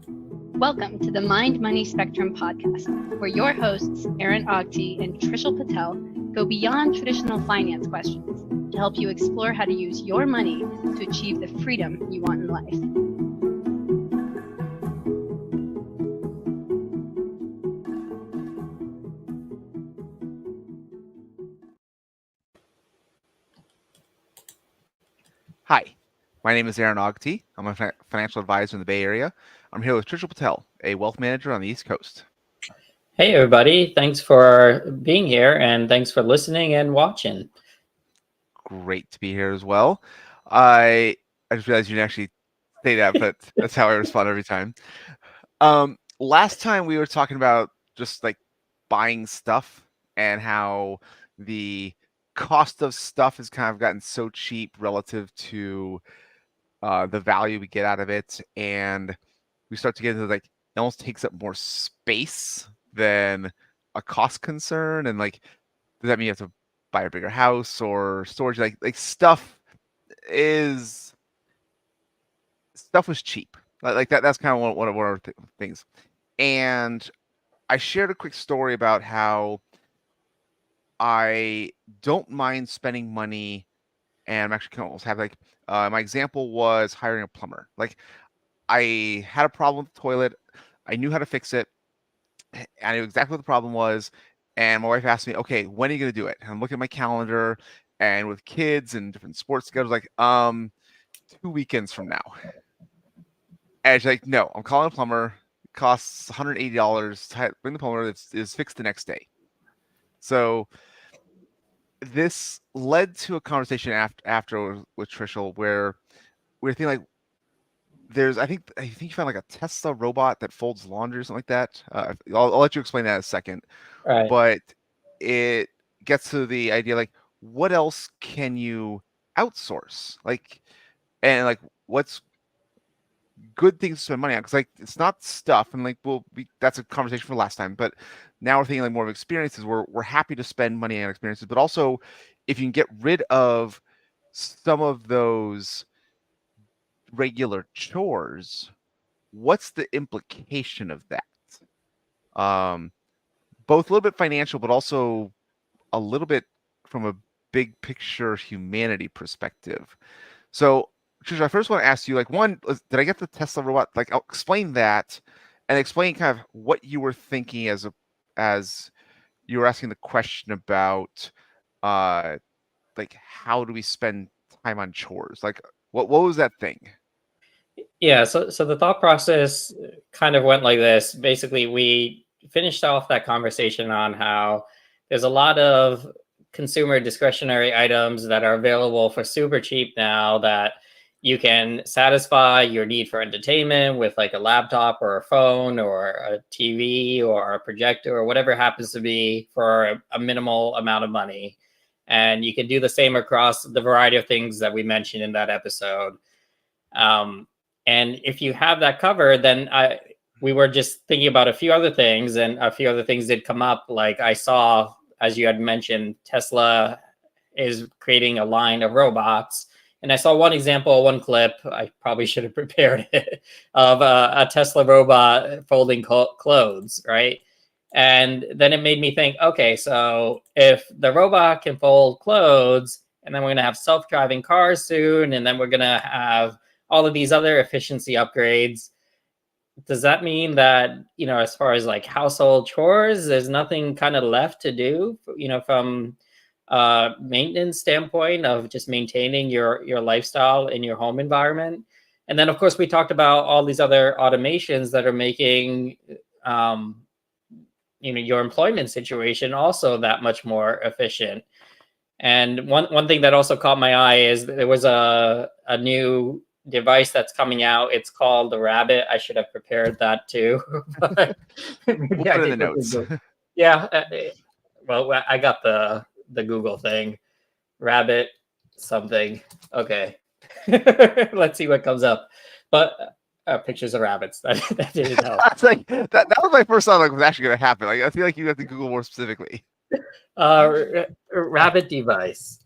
Welcome to the Mind Money Spectrum podcast, where your hosts, Aaron Agti and Trishul Patel, go beyond traditional finance questions to help you explore how to use your money to achieve the freedom you want in life. Hi, my name is Aaron Agti. I'm a financial advisor in the Bay Area. I'm here with Trishul Patel, a wealth manager on the East Coast. Hey, everybody. Thanks for being here, and thanks for listening and watching. Great to be here as well. I just realized you didn't actually say that, but that's how I respond every time. Last time we were talking about just like buying stuff and how the cost of stuff has kind of gotten so cheap relative to the value we get out of it, and we start to get into like it almost takes up more space than a cost concern. And like, does that mean you have to buy a bigger house or storage? Like stuff was cheap. Like that. That's kind of one of our things. And I shared a quick story about how I don't mind spending money, and I'm actually kind of almost have like my example was hiring a plumber. Like I had a problem with the toilet. I knew how to fix it. I knew exactly what the problem was. And my wife asked me, okay, when are you going to do it? And I'm looking at my calendar, and with kids and different sports schedules, like, 2 weekends from now. And she's like, no, I'm calling a plumber. It costs $180. Bring the plumber. It's fixed the next day. So this led to a conversation after with Trishul where we were thinking like, I think you found like a Tesla robot that folds laundry or something like that. I'll let you explain that in a second. Right. But it gets to the idea like, what else can you outsource? Like, and like, what's good things to spend money on? Because like, it's not stuff, and like, that's a conversation for last time. But now we're thinking like more of experiences. We're happy to spend money on experiences, but also if you can get rid of some of those regular chores, what's the implication of that? Both a little bit financial, but also a little bit from a big picture humanity perspective. So, Trisha, I first want to ask you, like, one, did I get the Tesla robot? Like, I'll explain that, and explain kind of what you were thinking as you were asking the question about, like, how do we spend time on chores? Like, what was that thing? Yeah. So the thought process kind of went like this. Basically, we finished off that conversation on how there's a lot of consumer discretionary items that are available for super cheap now that you can satisfy your need for entertainment with like a laptop or a phone or a TV or a projector or whatever it happens to be for a minimal amount of money. And you can do the same across the variety of things that we mentioned in that episode. And if you have that covered, then we were just thinking about a few other things, and a few other things did come up. Like I saw, as you had mentioned, Tesla is creating a line of robots. And I saw one example, one clip, I probably should have prepared it, of a Tesla robot folding clothes, right? And then it made me think, okay, so if the robot can fold clothes, and then we're going to have self-driving cars soon, and then we're going to have all of these other efficiency upgrades, does that mean that, as far as like household chores, there's nothing kind of left to do, from maintenance standpoint of just maintaining your lifestyle in your home environment? And then of course we talked about all these other automations that are making your employment situation also that much more efficient. And one thing that also caught my eye is there was a new device that's coming out. It's called the Rabbit. I should have prepared that too. We'll put it in the notes. Yeah. Well, I got the Google thing. Rabbit something. Okay. Let's see what comes up. But pictures of rabbits. That didn't help. That's like that was my first thought. Like, was actually going to happen. Like, I feel like you have to Google more specifically. Rabbit device.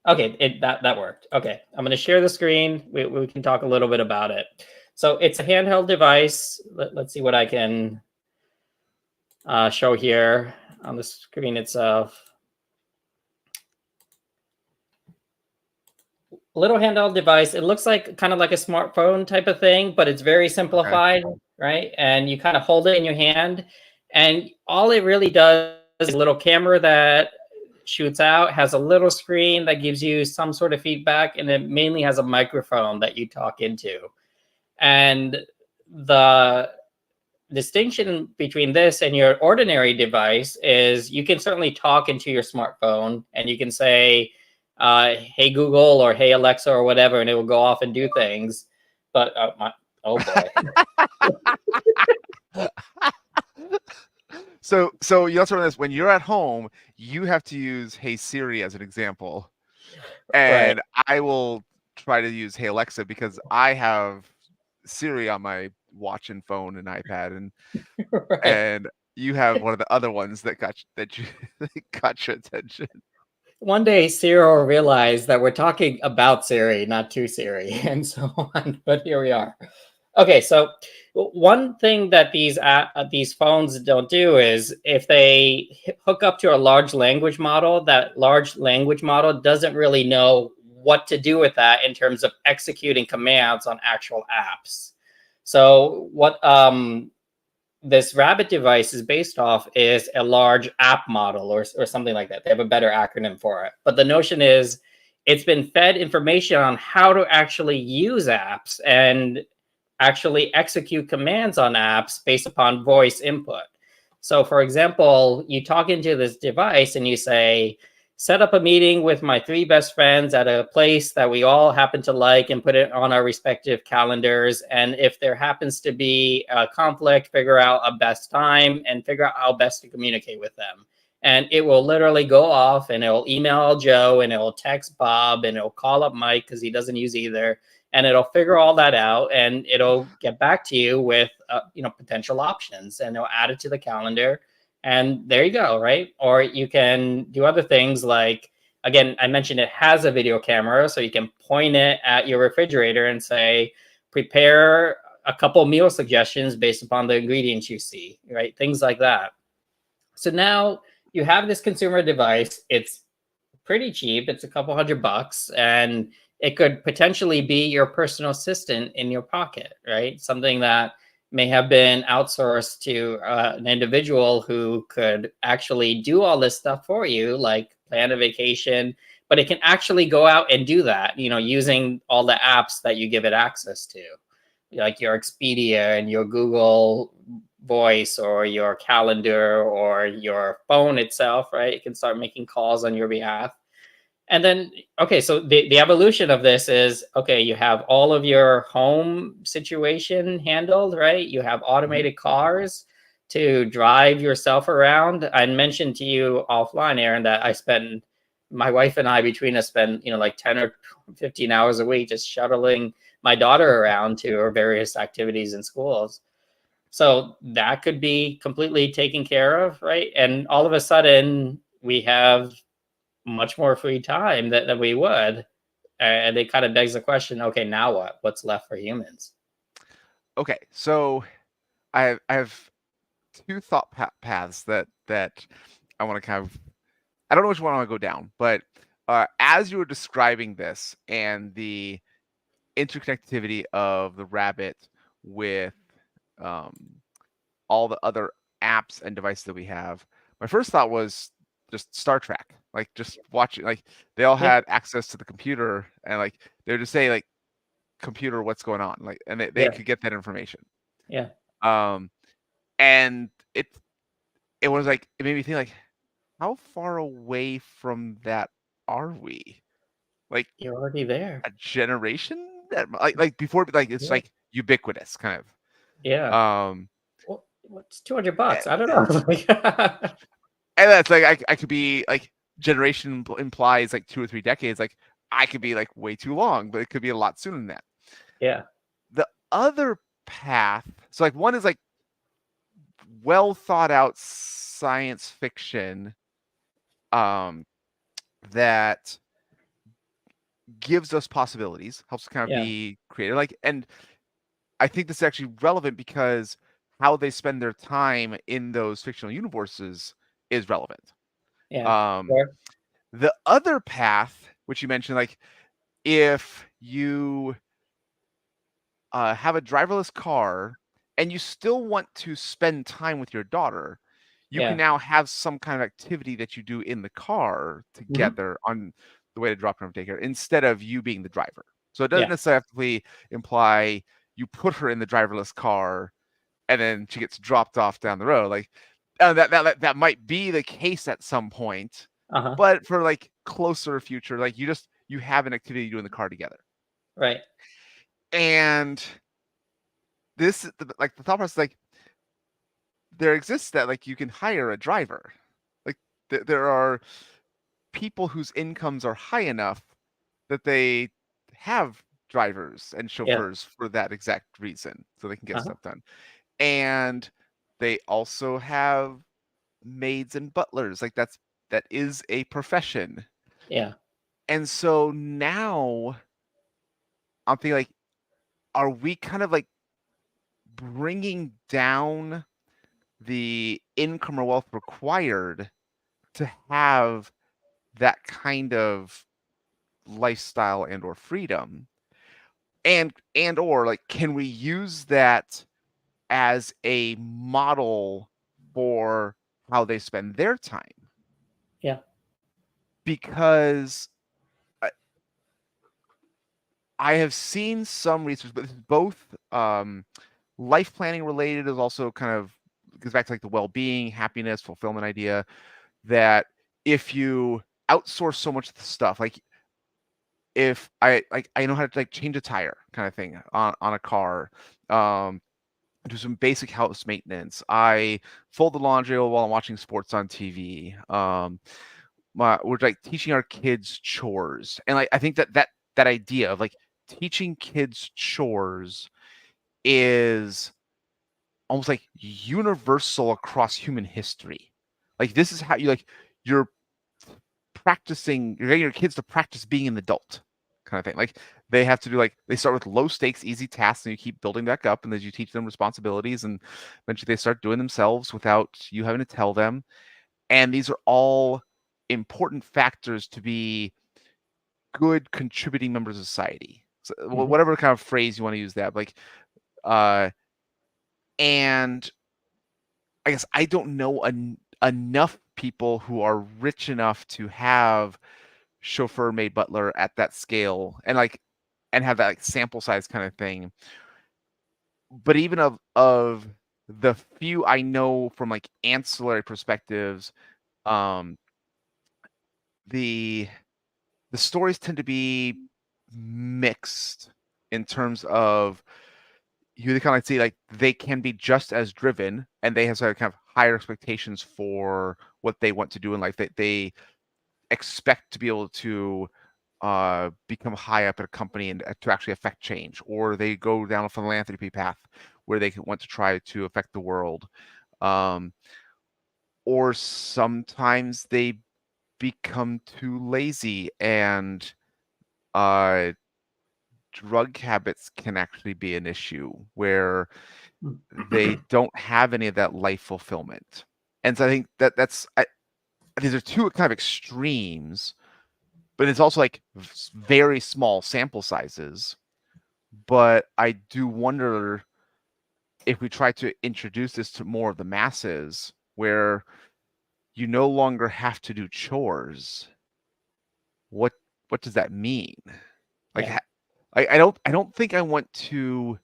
Okay, that worked. Okay, I'm going to share the screen. We can talk a little bit about it. So it's a handheld device. Let's see what I can show here on the screen itself. Little handheld device. It looks like kind of like a smartphone type of thing, but it's very simplified, right? And you kind of hold it in your hand, and all it really does is a little camera that shoots out, has a little screen that gives you some sort of feedback, and it mainly has a microphone that you talk into. And the distinction between this and your ordinary device is you can certainly talk into your smartphone and you can say, hey Google or hey Alexa or whatever, and it will go off and do things. But oh boy. So you also know this, when you're at home, you have to use Hey Siri as an example. And Right. I will try to use Hey Alexa because I have Siri on my watch and phone and iPad, and Right. you have one of the other ones that that got your attention. One day Siri will realize that we're talking about Siri, not to Siri, and so on. But here we are. Okay, so one thing that these phones don't do is if they hook up to a large language model, that large language model doesn't really know what to do with that in terms of executing commands on actual apps. So what this Rabbit device is based off is a large app model or something like that. They have a better acronym for it. But the notion is it's been fed information on how to actually use apps and actually execute commands on apps based upon voice input. So for example, you talk into this device and you say, set up a meeting with my 3 best friends at a place that we all happen to like and put it on our respective calendars. And if there happens to be a conflict, figure out a best time and figure out how best to communicate with them. And it will literally go off and it'll email Joe and it'll text Bob and it'll call up Mike because he doesn't use either, and it'll figure all that out and it'll get back to you with potential options, and it'll add it to the calendar, and there you go, right? Or you can do other things like, again, I mentioned it has a video camera, so you can point it at your refrigerator and say, prepare a couple meal suggestions based upon the ingredients you see, right? Things like that. So now you have this consumer device. It's pretty cheap. It's a couple $100, and it could potentially be your personal assistant in your pocket, right? Something that may have been outsourced to an individual who could actually do all this stuff for you, like plan a vacation, but it can actually go out and do that, using all the apps that you give it access to, like your Expedia and your Google Voice or your calendar or your phone itself, right? It can start making calls on your behalf. And then, okay, so the evolution of this is, okay, you have all of your home situation handled, right? You have automated cars to drive yourself around. I mentioned to you offline, Aaron, that my wife and I, between us, spend, like 10 or 15 hours a week just shuttling my daughter around to her various activities in schools. So that could be completely taken care of, right? And all of a sudden, we have much more free time than we would. And it kind of begs the question, okay, now what? What's left for humans? Okay, so I have two thought paths that I want to kind of, I don't know which one I want to go down, but as you were describing this and the interconnectivity of the Rabbit with um, all the other apps and devices that we have, my first thought was just Star Trek, like just watching, like they all Yeah, had access to the computer and like they would just say like, computer, what's going on, like, and they yeah, could get that information. yeah. Um, and it was like, it made me think like, how far away from that are we? Like You're already there. a generation? That, like before, like it's Yeah, like ubiquitous kind of. yeah. Well, what's $200? And, I don't know. and that's like I could be like, generation implies like 2 or 3 decades. Like I could be like way too long, but it could be a lot sooner than that. Yeah, The other path, so like one is like well thought out science fiction um that gives us possibilities, helps kind of yeah, be creative. Like, and I think this is actually relevant because how they spend their time in those fictional universes is relevant. Yeah. Um, Sure. the other path, which you mentioned, like if you have a driverless car and you still want to spend time with your daughter, you can Yeah. now have some kind of activity that you do in the car Hmm. together on the way to drop her and take her instead of you being the driver. So it doesn't Yeah. necessarily imply you put her in the driverless car and then she gets dropped off down the road. Like that might be the case at some point, Uh-huh. but for like closer future, like you have an activity you do in the car together. Right. And this like the thought process, like there exists that like you can hire a driver. Like there are people whose incomes are high enough that they have drivers and Yeah. chauffeurs for that exact reason, so they can get Uh-huh. stuff done. And they also have maids and butlers. Like that is a profession. Yeah. And so now I'm thinking like, are we kind of like bringing down the income or wealth required to have that kind of lifestyle and or freedom? And or like, can we use that as a model for how they spend their time? Yeah. Because I, I have seen some research, but this is both life planning related, is also kind of goes back to like the well-being, happiness, fulfillment idea, that if you outsource so much of the stuff, like if I know how to like change a tire kind of thing on a car, um, do some basic house maintenance. I fold the laundry while I'm watching sports on TV. We're like teaching our kids chores, and like I think that idea of like teaching kids chores is almost like universal across human history. Like this is how you're you're getting your kids to practice being an adult kind of thing. Like they have to do like they start with low stakes, easy tasks, and you keep building back up, and as you teach them responsibilities, and eventually they start doing themselves without you having to tell them. And these are all important factors to be good contributing members of society. So, Hmm. whatever kind of phrase you want to use that, like uh and I guess I don't know enough people who are rich enough to have chauffeur maid butler at that scale and like and have that like sample size kind of thing. But even of the few I know from like ancillary perspectives, um the the stories tend to be mixed in terms of you kind of like see like they can be just as driven and they have sort of kind of higher expectations for what they want to do in life. They expect to be able to become high up at a company and to actually affect change, or they go down a philanthropy path where they want to try to affect the world. Um, or sometimes they become too lazy and uh drug habits can actually be an issue where they don't have any of that life fulfillment. And so I think these are two kind of extremes, but it's also like very small sample sizes. But I do wonder if we try to introduce this to more of the masses where you no longer have to do chores. What what does that mean? Like Yeah. I don't think I want to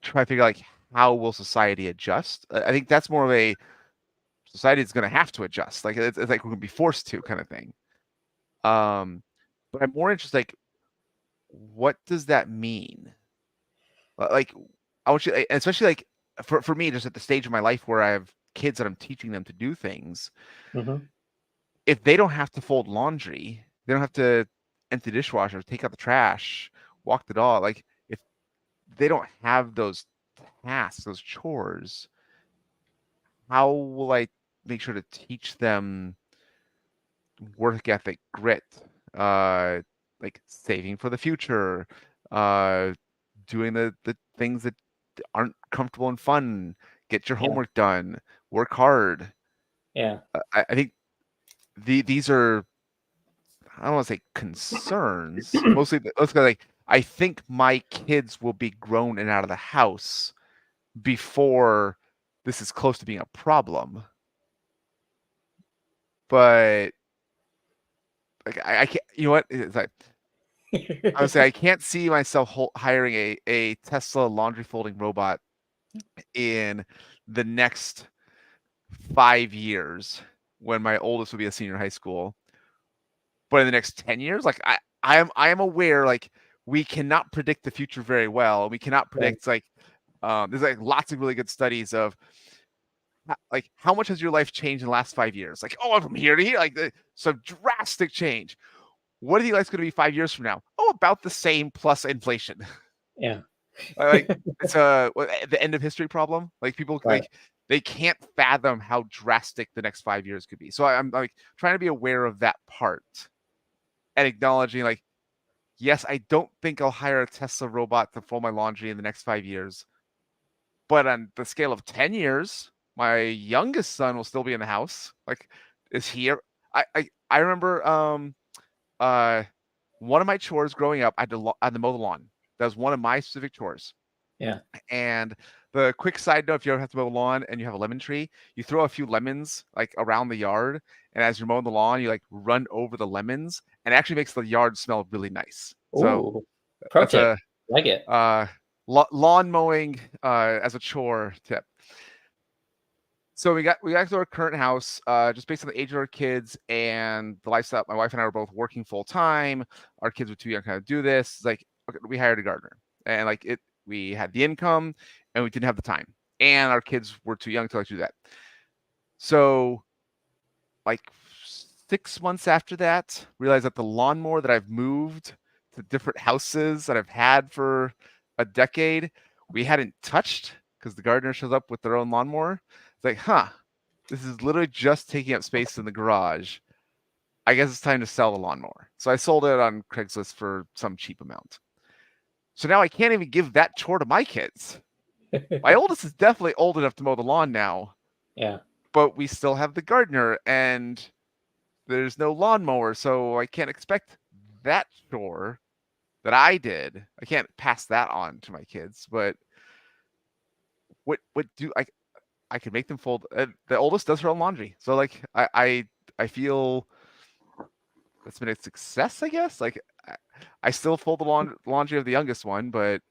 try to figure out like how will society adjust. I think that's more of a society is going to have to adjust. Like it's like we're going to be forced to kind of thing. Um, but I'm more interested like what does that mean? Like I want you, especially like for me, just at the stage of my life where I have kids that I'm teaching them to do things. Hmm. If they don't have to fold laundry, they don't have to empty the dishwasher, take out the trash, walk the dog. Like if they don't have those tasks, those chores, how will I make sure to teach them work ethic, grit, uh, like saving for the future, uh, doing the things that aren't comfortable and fun. Get your Yeah. homework done. Work hard. Yeah. I think these are, I don't want to say concerns. Mostly, let's go like, I think my kids will be grown and out of the house before this is close to being a problem. But like I can't. You know what? It's like I would say I can't see myself hiring a Tesla laundry folding robot in the next 5 years when my oldest will be a senior in high school. But in the next 10 years, like I am aware like we cannot predict the future very well. We cannot Right. predict like there's like lots of really good studies of like how much has your life changed in the last 5 years? Like, oh, from here to here, like some drastic change. What do you think life's going to be 5 years from now? Oh, about the same plus inflation. Yeah. Like it's the end of history problem. Like people Right. like they can't fathom how drastic the next 5 years could be. So I'm like trying to be aware of that part and acknowledging like, yes, I don't think I'll hire a Tesla robot to fold my laundry in the next 5 years. But on the scale of 10 years, my youngest son will still be in the house. Like, is he? I remember uh one of my chores growing up, I had to mow the lawn. That was one of my specific chores. Yeah. And the quick side note, if you ever have to mow the lawn and you have a lemon tree, you throw a few lemons like around the yard, and as you're mowing the lawn, you like run over the lemons, and it actually makes the yard smell really nice. So Ooh. Pro that's tip. a Like it. lawn mowing as a chore tip. So we got to our current house just based on the age of our kids and the lifestyle. My wife and I were both working full time. Our kids were too young to kind of do this. It's like, okay, we hired a gardener, and like it, we had the income and we didn't have the time, and our kids were too young to like do that. So like 6 months after that, realized that the lawnmower that I've moved to different houses that I've had for a decade, we hadn't touched because the gardener shows up with their own lawnmower. It's like, huh, this is literally just taking up space in the garage. I guess it's time to sell the lawnmower. So I sold it on Craigslist for some cheap amount. So now I can't even give that chore to my kids. My oldest is definitely old enough to mow the lawn now, Yeah. but we still have the gardener and there's no lawnmower, so I can't expect that chore that I did. I can't pass that on to my kids. But what do I could make them fold? The oldest does her own laundry, so like I feel that's been a success, I guess. Like I still fold the laundry of the youngest one, but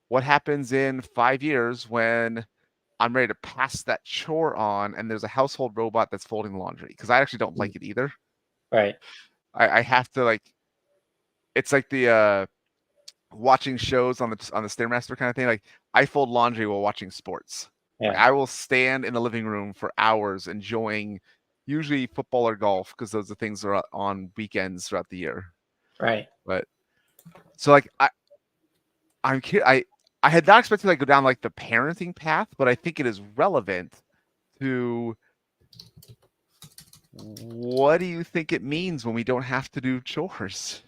what happens in 5 years when I'm ready to pass that chore on and there's a household robot that's folding the laundry? Because I actually don't like it either. Right. I have to like, it's like the watching shows on the Stairmaster kind of thing. Like I fold laundry while watching sports. Like Yeah. I will stand in the living room for hours enjoying usually football or golf because those are things that are on weekends throughout the year. Right. But so like I had not expected to like go down like the parenting path, but I think it is relevant to what do you think it means when we don't have to do chores?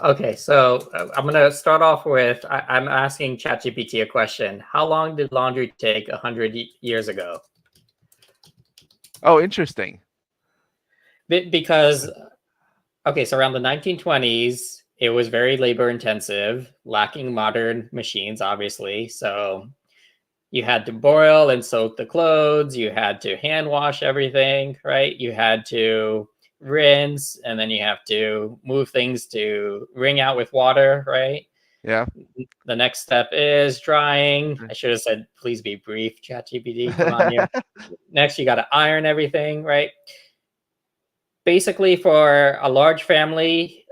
Okay, so I'm going to start off with I'm asking ChatGPT a question. How long did laundry take 100 years ago? Oh, interesting. Because, okay, so around the 1920s, it was very labor intensive, lacking modern machines, obviously. So you had to boil and soak the clothes, you had to hand wash everything, right? You had to rinse, and then you have to move things to wring out with water, right? Yeah. The next step is drying. I should have said, please be brief, ChatGPT. Come on here. Next, you got to iron everything, right? Basically, for a large family,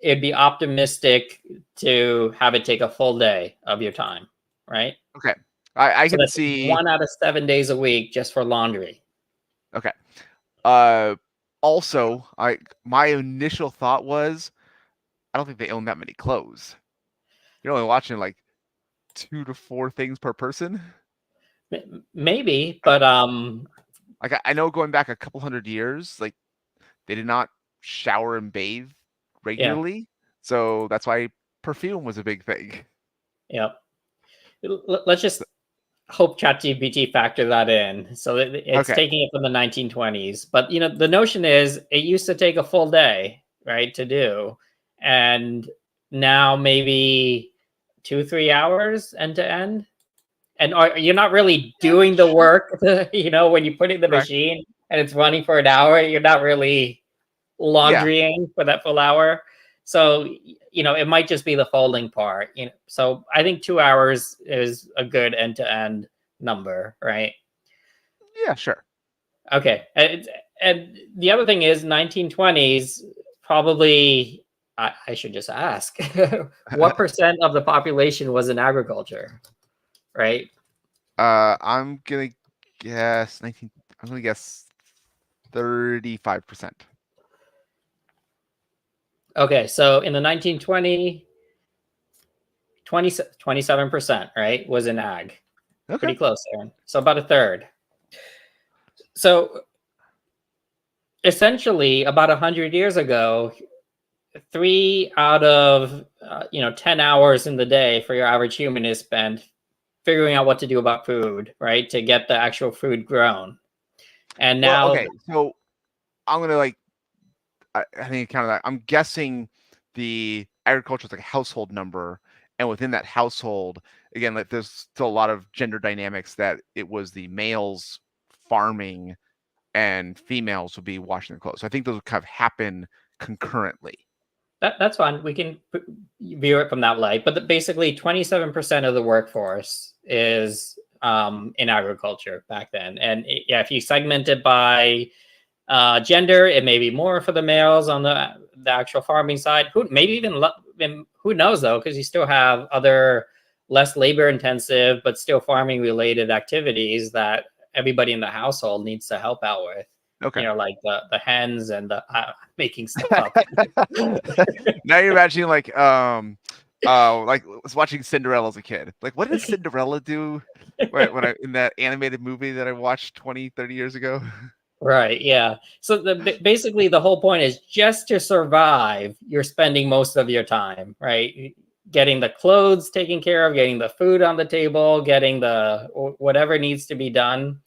it'd be optimistic to have it take a full day of your time, right? Okay. I So can that's see. 1 out of 7 days a week just for laundry. Okay. Also, my initial thought was I don't think they own that many clothes. You're only watching like 2 to 4 things per person. Maybe, but Like I know going back a couple hundred years, like they did not shower and bathe yeah, regularly, so that's why perfume was a big thing. Yep. Let's just hope ChatGPT factor that in. So it's Okay. taking it from the 1920s. But the notion is it used to take a full day, right, to do, and now maybe 2-3 hours end to end. And you're not really doing the work, when you put it in the Correct. machine and it's running for an hour, you're not really laundrying for that full hour. So, it might just be the folding part. So I think 2 hours is a good end-to-end number, right? Yeah, sure. Okay. And the other thing is 1920s, probably, I should just ask, what percent of the population was in agriculture, right? I'm gonna guess 19. I'm gonna guess 35%. Okay, so in the 1920, 27%, right, was in ag. Okay. Pretty close, Aaron. So about a third. So essentially, about 100 years ago, 3 out of 10 hours in the day for your average human is spent figuring out what to do about food, right, to get the actual food grown. And Well, now, okay. So I'm gonna I think kind of that. I'm guessing the agriculture is like a household number, and within that household, again, like there's still a lot of gender dynamics that it was the males farming and females would be washing the clothes. So I think those would kind of happen concurrently. that's fine. We can view it from that light. But basically, 27% of the workforce is in agriculture back then. And yeah, if you segment it by gender, it may be more for the males on the actual farming side. Maybe even who knows though, because you still have other less labor intensive but still farming related activities that everybody in the household needs to help out with. Okay. Like the hens and the making stuff up. Now you're imagining like was watching Cinderella as a kid. Like, what did Cinderella do when I in that animated movie that I watched 20, 30 years ago? Right. Yeah. So basically, the whole point is just to survive, you're spending most of your time, right? Getting the clothes taken care of, getting the food on the table, getting the whatever needs to be done.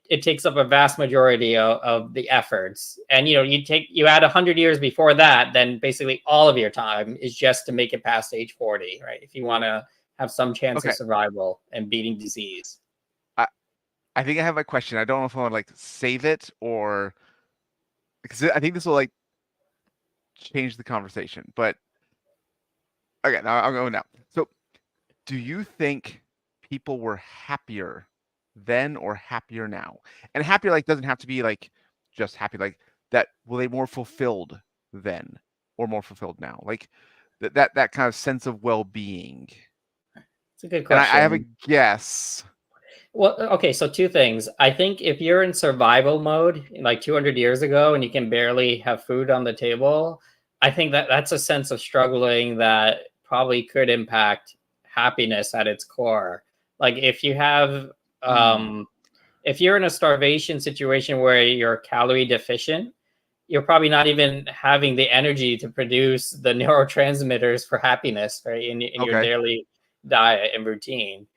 It takes up a vast majority of the efforts. And you add 100 years before that, then basically all of your time is just to make it past age 40, right? If you want to have some chance of survival and beating disease. I think I have my question. I don't know if I want to like save it or because I think this will like change the conversation. But okay, now I'm going now. So, do you think people were happier then or happier now? And happier like doesn't have to be like just happy. Like that, were they more fulfilled then or more fulfilled now? Like that kind of sense of well-being. It's a good And question. I have a guess. Well, okay, so two things. I think if you're in survival mode, like 200 years ago, and you can barely have food on the table, I think that's a sense of struggling that probably could impact happiness at its core. Like if you have, if you're in a starvation situation where you're calorie deficient, you're probably not even having the energy to produce the neurotransmitters for happiness, right, in your daily diet and routine.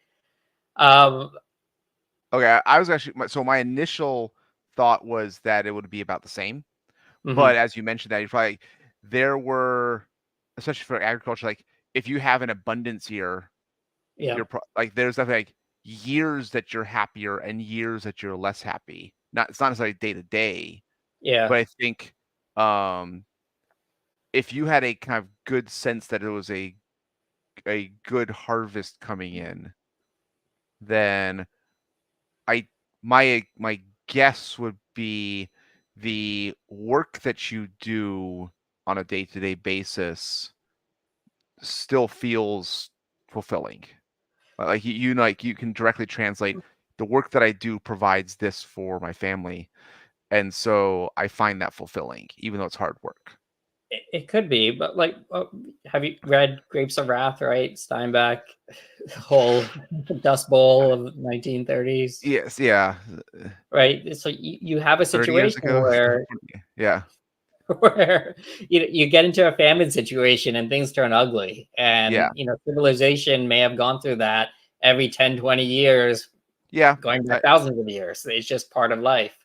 Okay, I was actually so my initial thought was that it would be about the same, but as you mentioned that, there were, especially for agriculture, like if you have an abundance year, you're like there's definitely like years that you're happier and years that you're less happy. It's not necessarily day to day, but I think if you had a kind of good sense that it was a good harvest coming in, then my guess would be the work that you do on a day-to-day basis still feels fulfilling. Like you can directly translate the work that I do provides this for my family, and so I find that fulfilling, even though it's hard work. It could be, but like, have you read Grapes of Wrath? Right, Steinbeck, whole Dust Bowl of 1930s. Yes, yeah. Right, so you have a 30 years situation ago. where Yeah. where you get into a famine situation and things turn ugly. Yeah. And, civilization may have gone through that every 10, 20 years, Yeah. going back thousands of years. It's just part of life.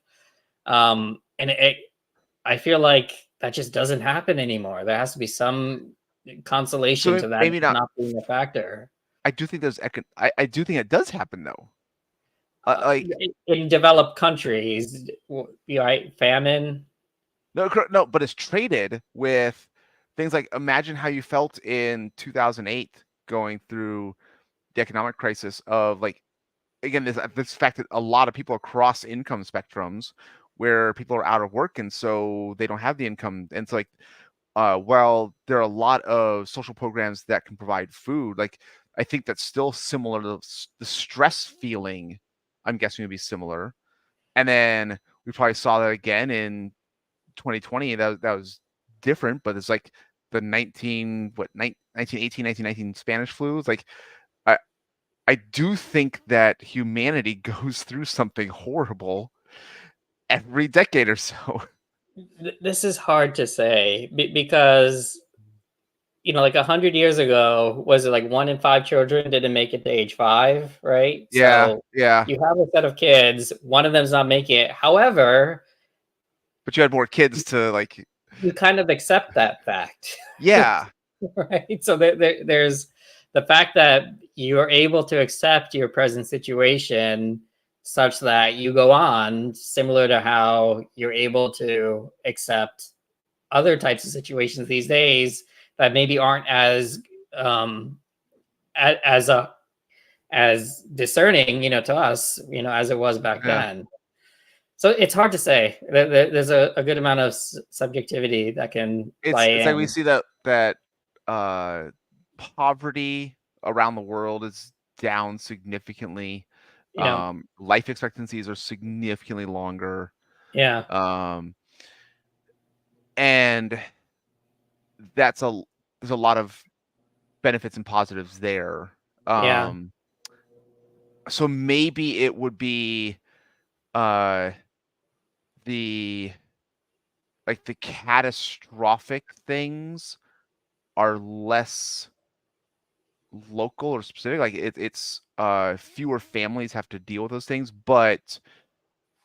And I feel like that just doesn't happen anymore. There has to be some consolation So to that maybe not. not being a factor. I do think I do think it does happen though. Like In developed countries, right? Famine. no, but it's traded with things like imagine how you felt in 2008 going through the economic crisis of like again this fact that a lot of people across income spectrums where people are out of work and so they don't have the income and it's like while there are a lot of social programs that can provide food, like I think that's still similar to the stress feeling. I'm guessing would be similar, and then we probably saw that again in 2020. That was different, but it's like the 1918, 1919 Spanish flu. It's like I I do think that humanity goes through something horrible every decade or so. This is hard to say because like 100 years ago, was it like 1 in 5 children didn't make it to age 5, right? Yeah, So yeah. you have a set of kids, one of them's not making it. However, But you had more kids to like. you kind of accept that fact, Yeah, right? So there's the fact that you are able to accept your present situation such that you go on, similar to how you're able to accept other types of situations these days that maybe aren't as as as discerning, to us, as it was back yeah. then. So it's hard to say. There's a good amount of subjectivity that can play It's like we in. see that uh poverty around the world is down significantly. Yeah, Life expectancies are significantly longer. yeah, Um and there's a lot of benefits and positives there. yeah, Um so maybe it would be uh the like the catastrophic things are less local or specific. Like it's fewer families have to deal with those things, but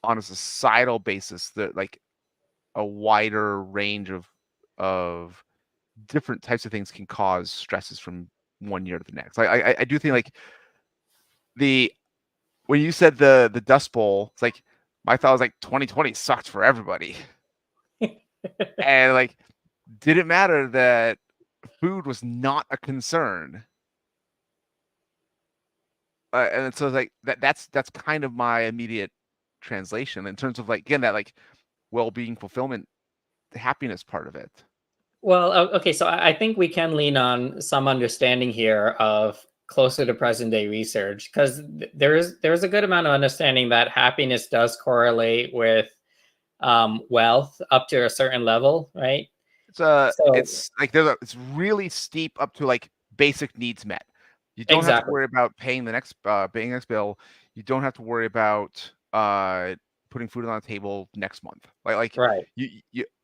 on a societal basis, that like a wider range of different types of things can cause stresses from one year to the next. Like I do think like the when you said the Dust Bowl, it's like my thought was like 2020 sucked for everybody. And like didn't matter that food was not a concern. And so like that's kind of my immediate translation in terms of like again that like well-being, fulfillment, the happiness part of it. Well, okay, so I think we can lean on some understanding here of closer to present day research, because there's a good amount of understanding that happiness does correlate with wealth up to a certain level, right? So It's like it's really steep up to like basic needs met. You don't have to exactly, worry about paying the next bill. You don't have to worry about putting food on the table next month. Like right,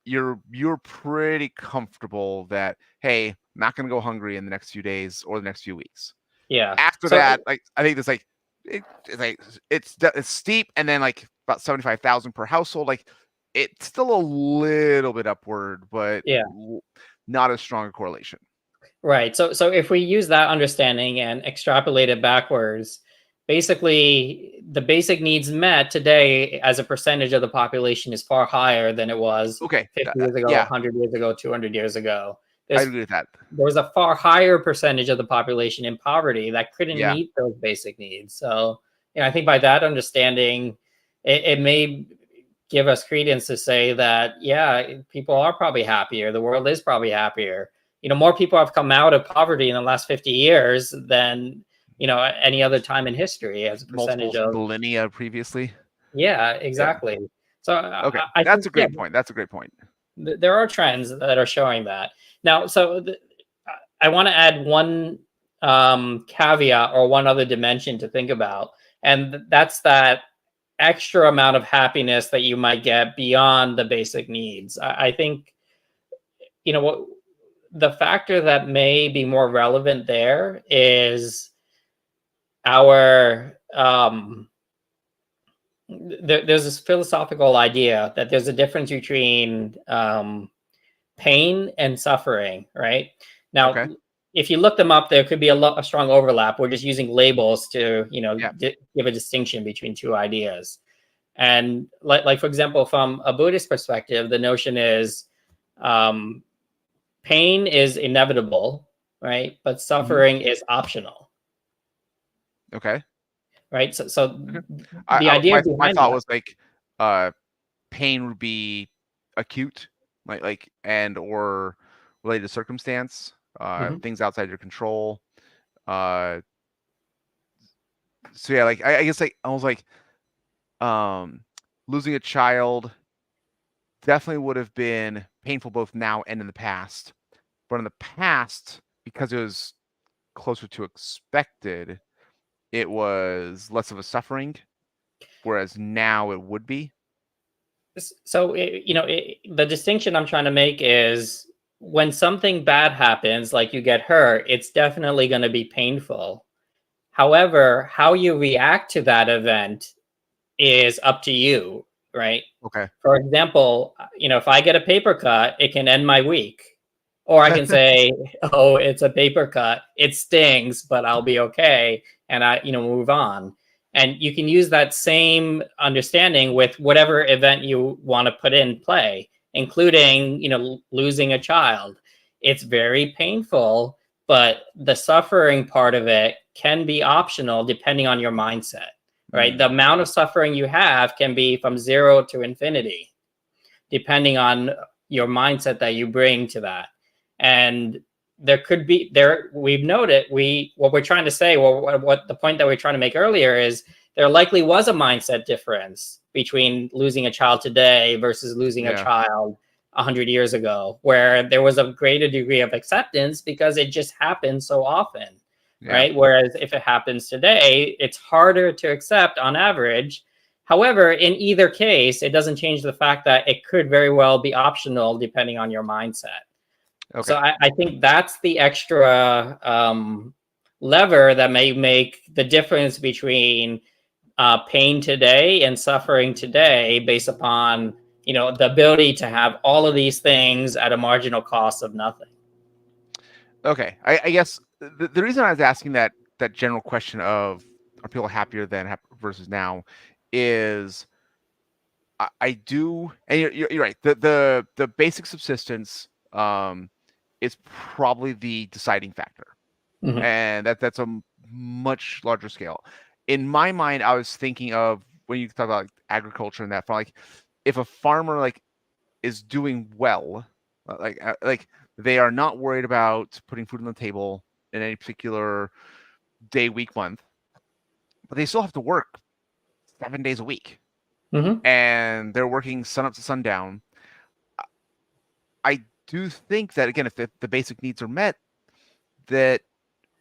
you're pretty comfortable that hey, I'm not gonna go hungry in the next few days or the next few weeks. yeah. After So that, like I think it's like it's like it's steep, and then like about 75,000 per household. Like it's still a little bit upward, but yeah. not as strong a correlation. Right. So if we use that understanding and extrapolate it backwards, basically the basic needs met today as a percentage of the population is far higher than it was Okay, 50 years ago, yeah, 100 years ago, 200 years ago. I agree with that. There was a far higher percentage of the population in poverty that couldn't Yeah, meet those basic needs. So, I think by that understanding, it may give us credence to say that, yeah, people are probably happier. The world is probably happier. More people have come out of poverty in the last 50 years than, any other time in history as a multiple percentage of. millennia previously. Yeah, Yeah. exactly. So Okay, I that's think, a yeah, great point. That's a great point. there are trends that are showing that. Now, I want to add one caveat or one other dimension to think about, and that's that extra amount of happiness that you might get beyond the basic needs. I think what the factor that may be more relevant there is our there's this philosophical idea that there's a difference between pain and suffering, right? Now, Okay. if you look them up, there could be a strong overlap. We're just using labels to, Yeah. give a distinction between two ideas. And like for example, from a Buddhist perspective, the notion is pain is inevitable, right? But suffering is optional, Okay. right? So Okay. the idea My behind thought that. was like pain would be acute, and or related to circumstance, Mhm. things outside your control. Uh, so yeah, like I guess like almost like um, losing a child definitely would have been painful both now and in the past. But in the past, because it was closer to expected, it was less of a suffering, whereas now it would be. So the distinction I'm trying to make is when something bad happens, like you get hurt, it's definitely going to be painful. However, how you react to that event is up to you, right? Okay. For example, if I get a paper cut, it can end my week. Or I can say, oh, it's a paper cut. It stings, but I'll be okay. And move on. And you can use that same understanding with whatever event you want to put in play, including, losing a child. It's very painful, but the suffering part of it can be optional depending on your mindset, right? The amount of suffering you have can be from 0 to infinity, depending on your mindset that you bring to that. And there could be we've noted what we're trying to say, what the point that we're trying to make earlier is there likely was a mindset difference between losing a child today versus losing a Yeah. child 100 years ago, where there was a greater degree of acceptance because it just happened so often, Yeah. right? Whereas if it happens today, it's harder to accept on average. However, in either case, it doesn't change the fact that it could very well be optional depending on your mindset. Okay. So I think that's the extra lever that may make the difference between pain today and suffering today, based upon the ability to have all of these things at a marginal cost of nothing. Okay. I guess the reason I was asking that general question of are people happier then versus now is I do, and you're right. The basic subsistence is probably the deciding factor, Mhm. and that's a much larger scale. In my mind, I was thinking of when you talk about like, agriculture and that, from like if a farmer like is doing well, like they are not worried about putting food on the table in any particular day, week, month, but they still have to work 7 days a week, Mhm. and they're working sun up to sundown. I do think that again, if the basic needs are met, that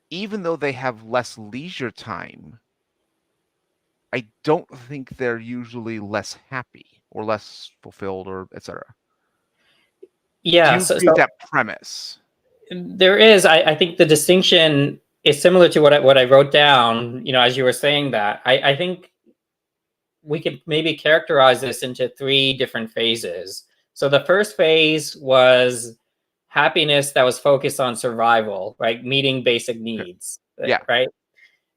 even though they have less leisure time, I don't think they're usually less happy or less fulfilled or etc. Do Yeah. you So, agree with that premise? there is, I think the distinction is similar to what I wrote down. As you were saying that, I think we could maybe characterize this into 3 different phases. So the first phase was happiness that was focused on survival, right? Meeting basic Okay. needs, Yeah. right?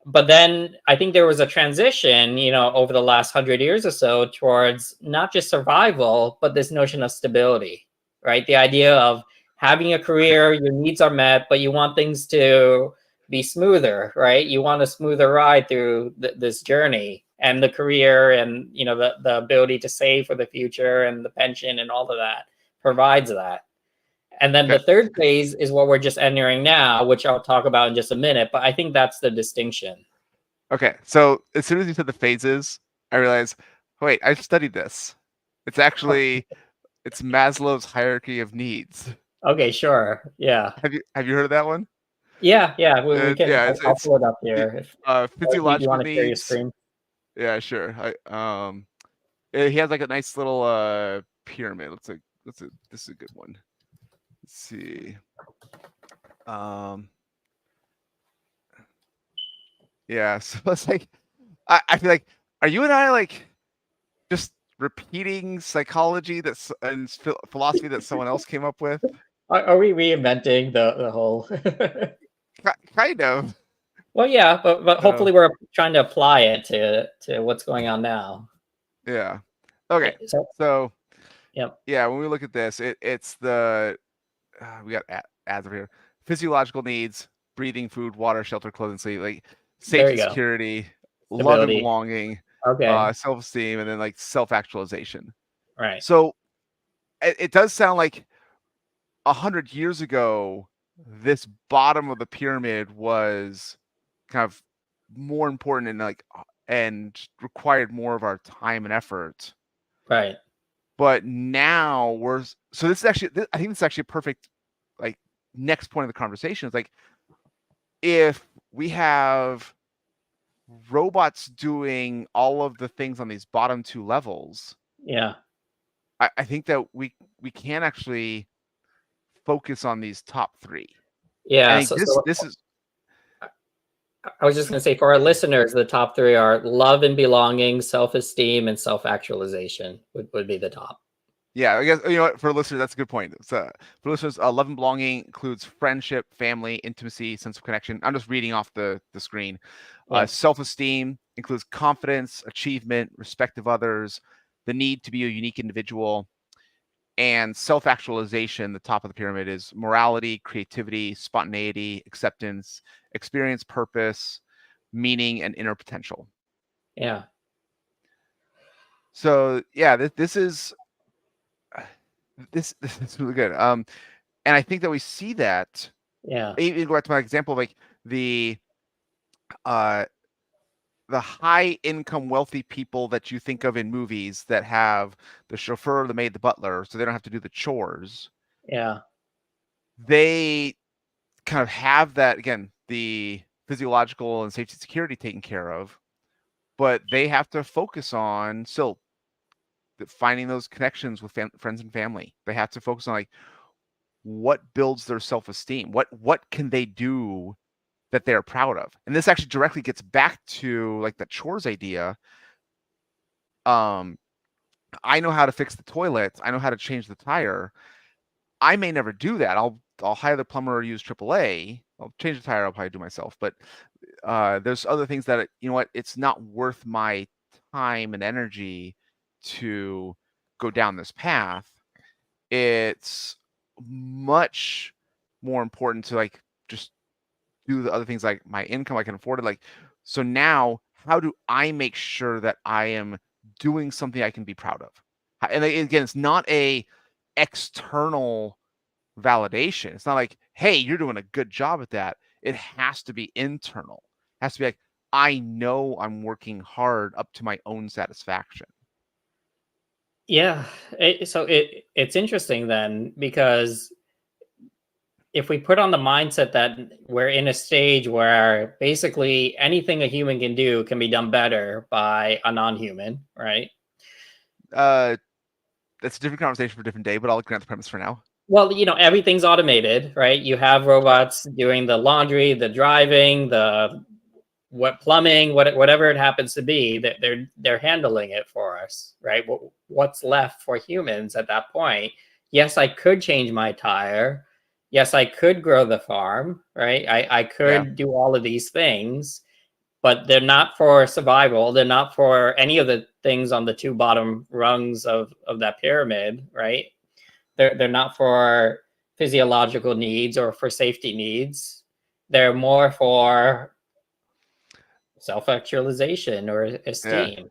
But then I think there was a transition, over the last 100 years or so towards not just survival, but this notion of stability, right? The idea of having a Okay. career, your needs are met, but you want things to be smoother, right? You want a smoother ride through this journey, and the career and, the ability to save for the future and the pension and all of that provides that. And then the Okay. third phase is what we're just entering now, which I'll talk about in just a minute. But I think that's the distinction. Okay. So as soon as you said the phases, I realized, wait, I've studied this. It's actually it's Maslow's hierarchy of needs. Okay, sure. Yeah. Have you heard of that one? Yeah. Yeah. We can, Yeah, I'll it's pull it up the here. If you physiological want to share your needs. screen. Yeah, sure. He has like a nice little pyramid. This is a good one. let's see. Um, yeah, so it's like I feel like, are you and I like just repeating psychology that's and philosophy that someone else came up with? Are we reinventing the whole? Kind of. Well, yeah, but Uh, hopefully we're trying to apply it to what's going on now. yeah. Okay. So, So yep, yeah, when we look at this, it's the we got ads over here. Physiological needs: breathing, food, water, shelter, clothing, sleep, like there safety, you go. security, love and Stability. belonging, Okay, self-esteem, and then like self-actualization. right. So it does sound like 100 years ago, this bottom of the pyramid was kind of more important and and required more of our time and effort. Right. But now so this is actually, I think this is actually a perfect like next point of the conversation. Is like, if we have robots doing all of the things on these bottom two levels, Yeah. I think that we can actually focus on these top three. I Yeah. think this is I was just going to say, for our listeners, the top three are love and belonging, self-esteem, and self-actualization would be the top. yeah, I guess, you know what, for listeners, that's a good point. So for listeners, love and belonging includes friendship, family, intimacy, sense of connection. I'm just reading off the screen. Yeah. Self-esteem includes confidence, achievement, respect of others, the need to be a unique individual. And self-actualization, the top of the pyramid, is morality, creativity, spontaneity, acceptance, experience, purpose, meaning, and inner potential. Yeah. So yeah, this is this is really good. And I think that we see that, Yeah. even go back to my example of like the uh the high income wealthy people that you think of in movies that have the chauffeur, the maid, the butler, so they don't have to do the chores. Yeah. They kind of have that, again, the physiological and safety security taken care of, but they have to focus on still finding those connections with friends and family. They have to focus on like what builds their self-esteem, what can they do that they're proud of. And this actually directly gets back to like the chores idea. um I know how to fix the toilet, I know how to change the tire. I may never do that. I'll hire the plumber or use AAA. I'll change the tire, I'll probably do myself. But there's other things that, you know what, it's not worth my time and energy to go down this path. It's much more important to like just do the other things, like my income, I can afford it. Like, so now how do I make sure that I am doing something I can be proud of? And again, it's not a external validation. It's not like, hey, you're doing a good job at that. It has to be internal. It has to be like, I know I'm working hard up to my own satisfaction. Yeah. So it's interesting then, because if we put on the mindset that we're in a stage where basically anything a human can do can be done better by a non-human, right? Uh, that's a different conversation for a different day, but I'll grant the premise for now. Well, everything's automated, right? You have robots doing the laundry, the driving, the what plumbing, whatever it happens to be, that they're handling it for us, right? What's left for humans at that point? Yes, I could change my tire. Yes, I could grow the farm, right? I Yeah, could do all of these things, but they're not for survival. They're not for any of the things on the two bottom rungs of that pyramid, right? They're not for physiological needs or for safety needs. They're more for self-actualization or yeah. esteem.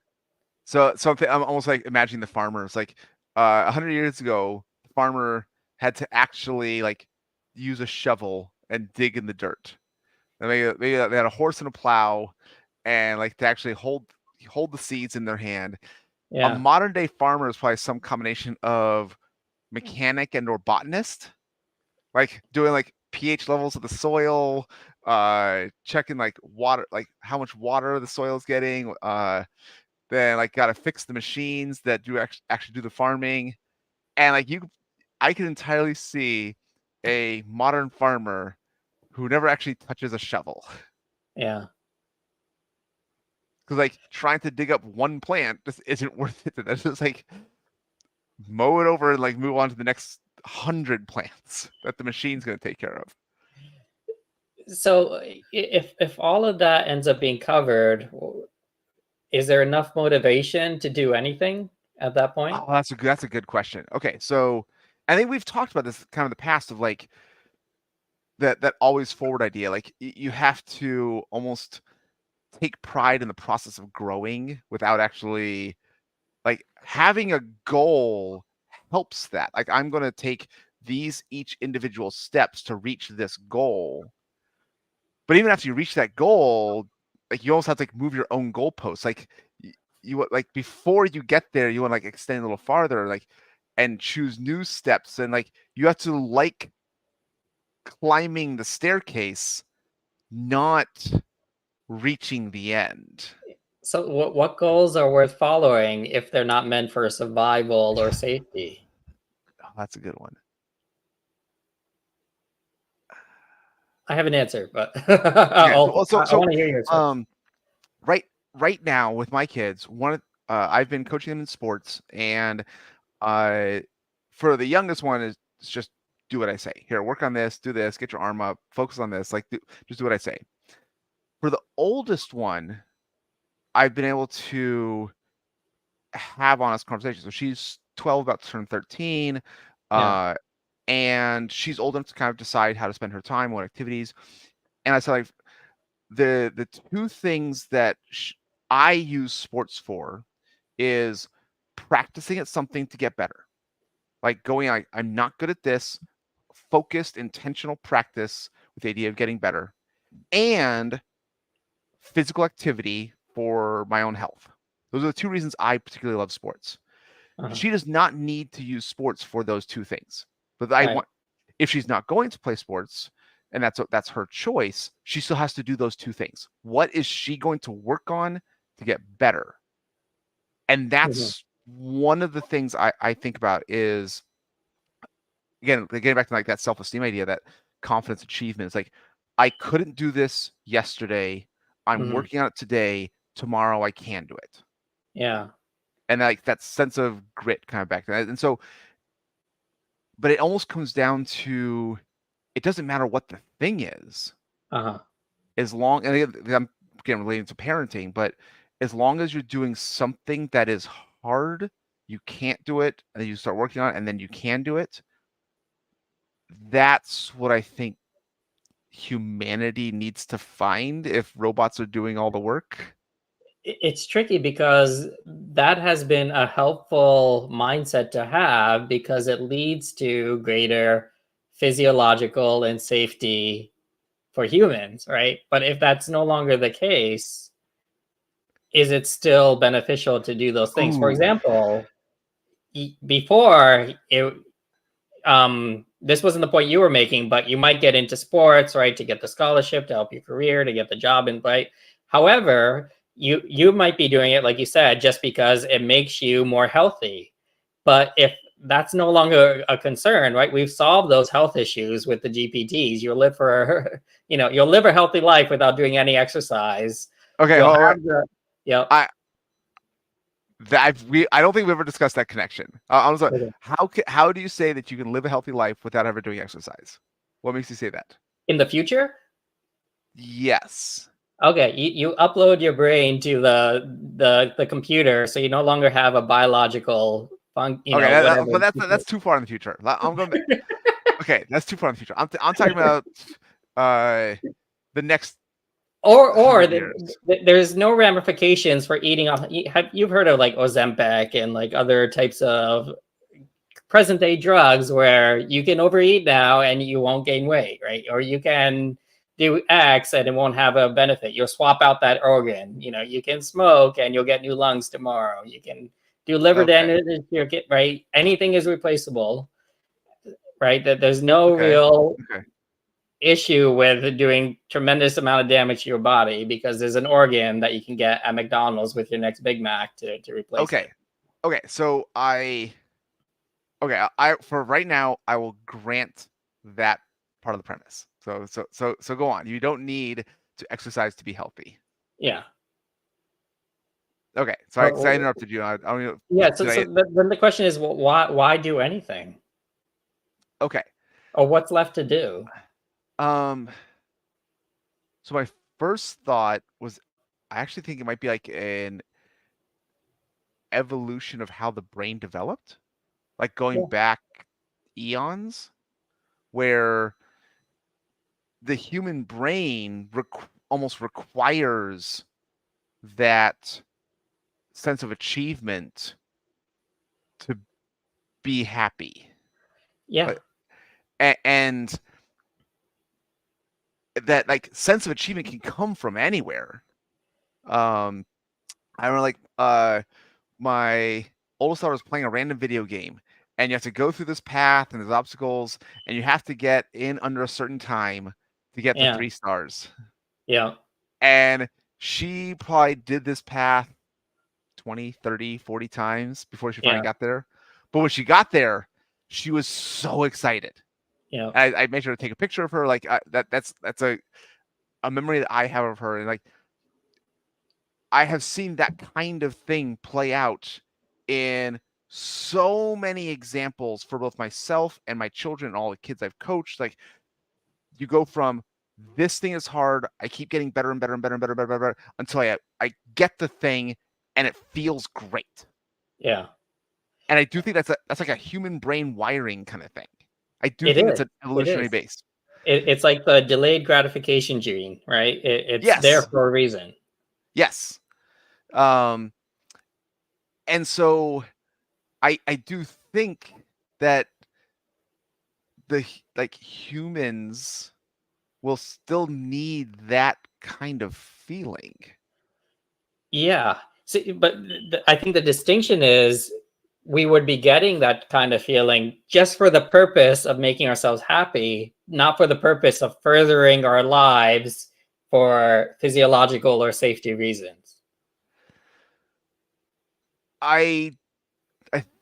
So I'm almost like imagining the farmers. Like 100 years ago, the farmer had to actually like use a shovel and dig in the dirt. And maybe they had a horse and a plow, and like to actually hold the seeds in their hand. A Yeah. modern day farmer is probably some combination of mechanic and or botanist, like doing like pH levels of the soil, checking like water, like how much water the soil is getting, then like got to fix the machines that do actually do the farming. And like I can entirely see a modern farmer who never actually touches a shovel. Yeah. Because like trying to dig up one plant just isn't worth it. That's just like mow it over and like move on to the next 100 plants that the machine's going to take care of. So if all of that ends up being covered, is there enough motivation to do anything at that point? Oh, that's a good question. Okay, so I think we've talked about this kind of in the past of like that always forward idea. Like you have to almost take pride in the process of growing without actually like having a goal helps that. Like I'm going to take these each individual steps to reach this goal. But even after you reach that goal, like you almost have to like move your own goalposts. Like you like before you get there, you want to like extend a little farther, like and choose new steps. And like you have to like climbing the staircase, not reaching the end. So what goals are worth following if they're not meant for survival or safety? Oh, that's a good one. I have an answer, but Okay, I want to hear yours first. right now with my kids, I've been coaching them in sports, and for the youngest one is just do what I say. Here, work on this, do this, get your arm up, focus on this, like just do what I say. For the oldest one, I've been able to have honest conversations. So she's 12, about to turn 13, and she's old enough to kind of decide how to spend her time, what activities. And I said, like, the two things that I use sports for is practicing at something to get better. Like going, like, I'm not good at this, focused, intentional practice with the idea of getting better, and physical activity for my own health. Those are the two reasons I particularly love sports. She does not need to use sports for those two things. But if she's not going to play sports, and that's her choice, she still has to do those two things. What is she going to work on to get better? And that's one of the things I think about is, again, getting back to like that self-esteem idea, that confidence achievement. It's like, I couldn't do this yesterday. I'm working on it today. Tomorrow I can do it. Yeah. And like that sense of grit kind of back then. And so, but it almost comes down to, it doesn't matter what the thing is. As long, and I'm getting related to parenting, but as long as you're doing something that is hard, you can't do it, and then you start working on it, and then you can do it. That's what I think humanity needs to find if robots are doing all the work. It's tricky because that has been a helpful mindset to have because it leads to greater physiological and safety for humans, right? But if that's no longer the case, is it still beneficial to do those things? For example, before this wasn't the point you were making, but you might get into sports, right, to get the scholarship, to help your career, to get the job invite. However, you might be doing it, like you said, just because it makes you more healthy. But if that's no longer a concern, right? We've solved those health issues with the GPTs. You'll live for, you'll live a healthy life without doing any exercise. Okay, I don't think we ever discussed that connection. I was like, how do you say that you can live a healthy life without ever doing exercise? What makes you say that? In the future? Yes. Okay, you upload your brain to the computer, so you no longer have a biological that's too far in the future. I'm going. Okay, that's too far in the future. I'm talking about the next. Or there's no ramifications for eating off. You've heard of like Ozempic and like other types of present day drugs where you can overeat now and you won't gain weight, right? Or you can do X and it won't have a benefit. You'll swap out that organ. You can smoke and you'll get new lungs tomorrow. You can do liver damage, right? Anything is replaceable, right? That there's no real issue with doing tremendous amount of damage to your body because there's an organ that you can get at McDonald's with your next Big Mac to replace it. Okay, so for right now, I will grant that part of the premise. So go on. You don't need to exercise to be healthy. Yeah. Okay, so I interrupted you. I don't know. Yeah. So then the question is, well, why do anything? Okay. Or what's left to do? So my first thought was, I actually think it might be like an evolution of how the brain developed, like going Yeah. back eons, where the human brain almost requires that sense of achievement to be happy. Yeah. And that like sense of achievement can come from anywhere. I don't know, like my oldest daughter was playing a random video game, and you have to go through this path and there's obstacles, and you have to get in under a certain time to get the Yeah. 3 stars. Yeah. And she probably did this path 20, 30, 40 times before she finally Yeah. got there. But when she got there, she was so excited. Yeah. I made sure to take a picture of her. Like that's a memory that I have of her. And like, I have seen that kind of thing play out in so many examples for both myself and my children and all the kids I've coached. Like, you go from, this thing is hard, I keep getting better and better and better and better and better, and better until I get the thing and it feels great. Yeah. And I do think that's like a human brain wiring kind of thing. I do It think is. it's an It evolutionary is. base. It's like the delayed gratification gene, right? It's there Yes. for a reason. Yes. And so I do think that the like humans will still need that kind of feeling. Yeah. See, but I think the distinction is we would be getting that kind of feeling just for the purpose of making ourselves happy, not for the purpose of furthering our lives for physiological or safety reasons. I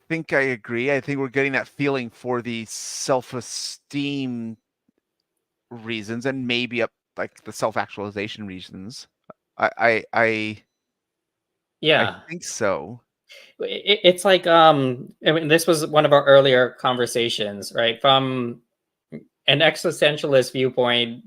think I agree. I think we're getting that feeling for the self-esteem reasons and maybe like the self-actualization reasons. I Yeah. think so. It's like I mean, this was one of our earlier conversations, right? From an existentialist viewpoint,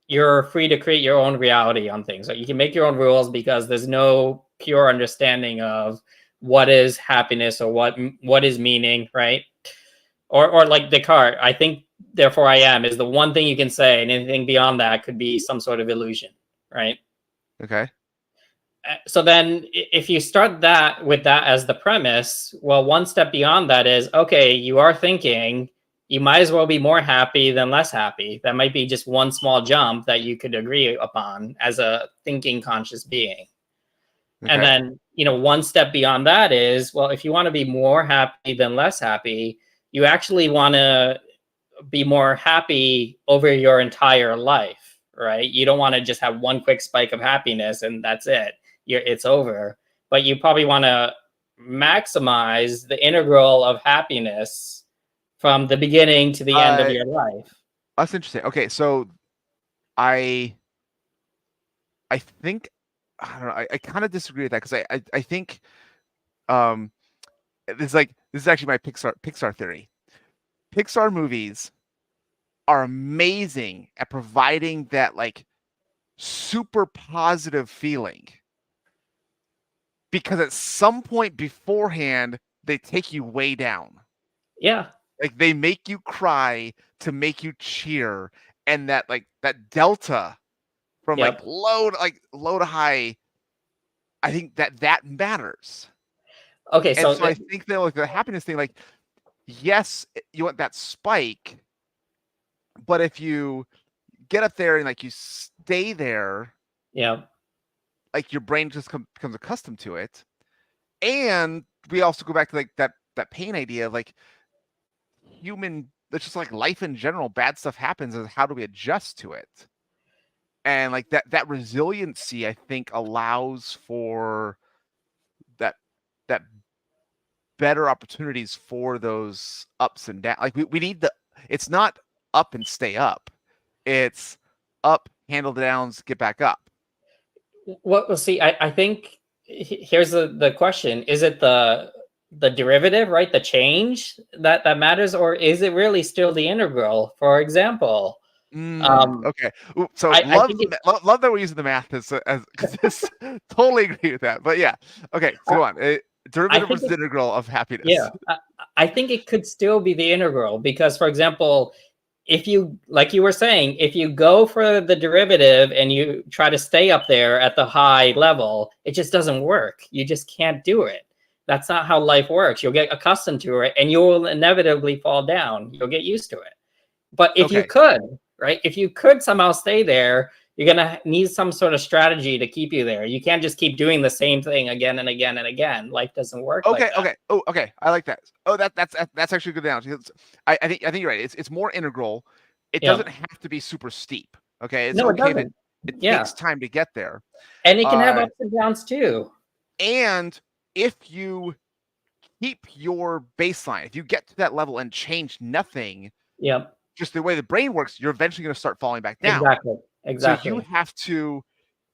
you're free to create your own reality on things. Like you can make your own rules because there's no pure understanding of what is happiness or what is meaning, right? Or like Descartes, I think therefore I am is the one thing you can say, and anything beyond that could be some sort of illusion, right? Okay. So then if you start that with that as the premise, well, one step beyond that is, okay, you are thinking, you might as well be more happy than less happy. That might be just one small jump that you could agree upon as a thinking conscious being. And Okay. then, one step beyond that is, well, if you want to be more happy than less happy, you actually want to be more happy over your entire life, right? You don't want to just have one quick spike of happiness and that's it. It's over. But you probably want to maximize the integral of happiness from the beginning to the end of your life. That's interesting. Okay, so I think, I don't know, I kind of disagree with that because I think this is actually my Pixar theory. Pixar movies are amazing at providing that like super positive feeling, because at some point beforehand they take you way down. Yeah. Like they make you cry to make you cheer, and that like that delta from Yep. low to high, I think that matters. Okay, And so so I think that like the happiness thing, like, yes, you want that spike, but if you get up there and like you stay there, yeah. like your brain just becomes accustomed to it. And we also go back to like that pain idea of like it's just like life in general, bad stuff happens, and how do we adjust to it? And like that resiliency, I think, allows for that better opportunities for those ups and downs. Like we need it's not up and stay up. It's up, handle the downs, get back up. Well, see, I think here's the question: is it the derivative, right? The change that matters, or is it really still the integral? For example, Okay. Ooh, so I love think it, love that we're using the math as because this totally agree with that. But yeah, okay. So go on. I Derivative think versus it, integral of yeah, happiness. I think it could still be the integral because, for example, if you, like you were saying, if you go for the derivative and you try to stay up there at the high level, it just doesn't work. You just can't do it. That's not how life works. You'll get accustomed to it and you will inevitably fall down. You'll get used to it. But if you Okay. could, right, if you could somehow stay there, you're going to need some sort of strategy to keep you there. You can't just keep doing the same thing again and again and again. Life doesn't work like Okay. that. Okay. Oh, okay. I like that. Oh, that's actually a good analogy. I think you're right. It's more integral. It Yeah. doesn't have to be super steep. Okay. It's No, it okay that doesn't. it Yeah. takes time to get there. And it can have Uh, ups and downs too. and if you keep your baseline, if you get to that level and change nothing, Yep. just the way the brain works, you're eventually going to start falling back down. Exactly. So you Exactly. have to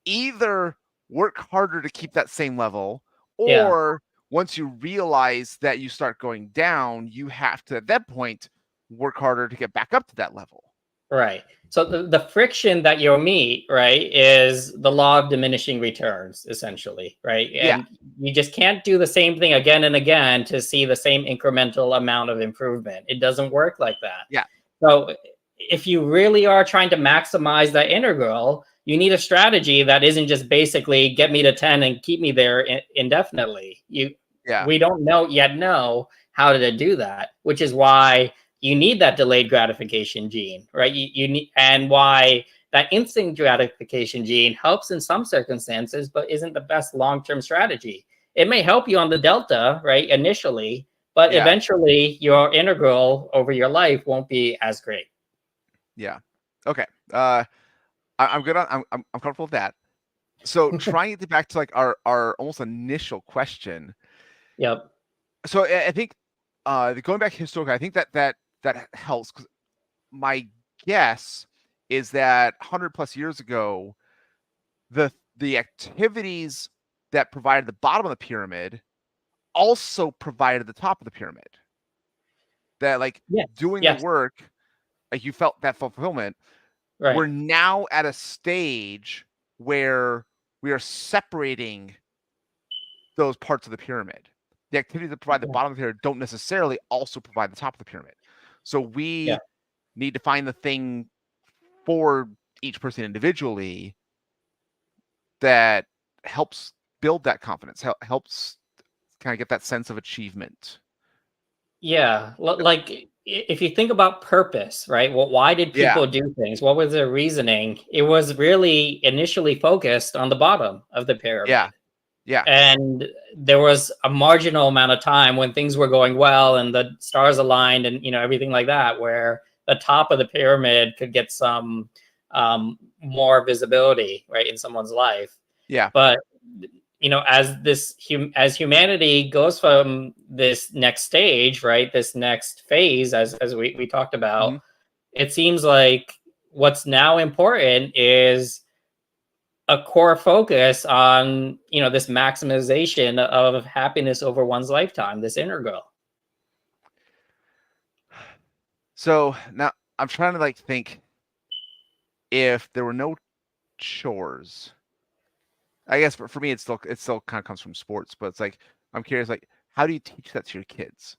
either work harder to keep that same level, Yeah. or once you realize that you start going down, you have to at that point work harder to get back up to that level. Right. So the friction that you'll meet, right, is the law of diminishing returns, essentially, right? Yeah. And you just can't do the same thing again and again to see the same incremental amount of improvement. It doesn't work like that. Yeah. So if you really are trying to maximize that integral, you need a strategy that isn't just basically get me to 10 and keep me there indefinitely. Yeah. We don't know how to do that, which is why you need that delayed gratification gene, right? You need, and why that instant gratification gene helps in some circumstances, but isn't the best long-term strategy. It may help you on the delta, right, initially, but Yeah. eventually your integral over your life won't be as great. Yeah. Okay. I'm good on. I'm comfortable with that. So trying to get back to like our almost initial question. Yep. So I think going back historically, I think that helps, because my guess is that 100 plus years ago, the activities that provided the bottom of the pyramid also provided the top of the pyramid. That like Yes. doing the Yes. work, like you felt that fulfillment. Right. We're now at a stage where we are separating those parts of the pyramid. The activities that provide the bottom of the pyramid don't necessarily also provide the top of the pyramid. So we need to find the thing for each person individually that helps build that confidence, helps kind of get that sense of achievement. Yeah, like if you think about purpose, right? Well, why did Yeah. people do things? What was their reasoning? It was really initially focused on the bottom of the pyramid. Yeah. Yeah. And there was a marginal amount of time when things were going well and the stars aligned and everything like that, where the top of the pyramid could get some more visibility, right, in someone's life. Yeah. But as humanity goes from this next stage, right, this next phase, as we talked about, it seems like what's now important is a core focus on this maximization of happiness over one's lifetime, this integral. So now I'm trying to like think, if there were no chores, I guess for me it still kind of comes from sports, but it's like I'm curious, like how do you teach that to your kids?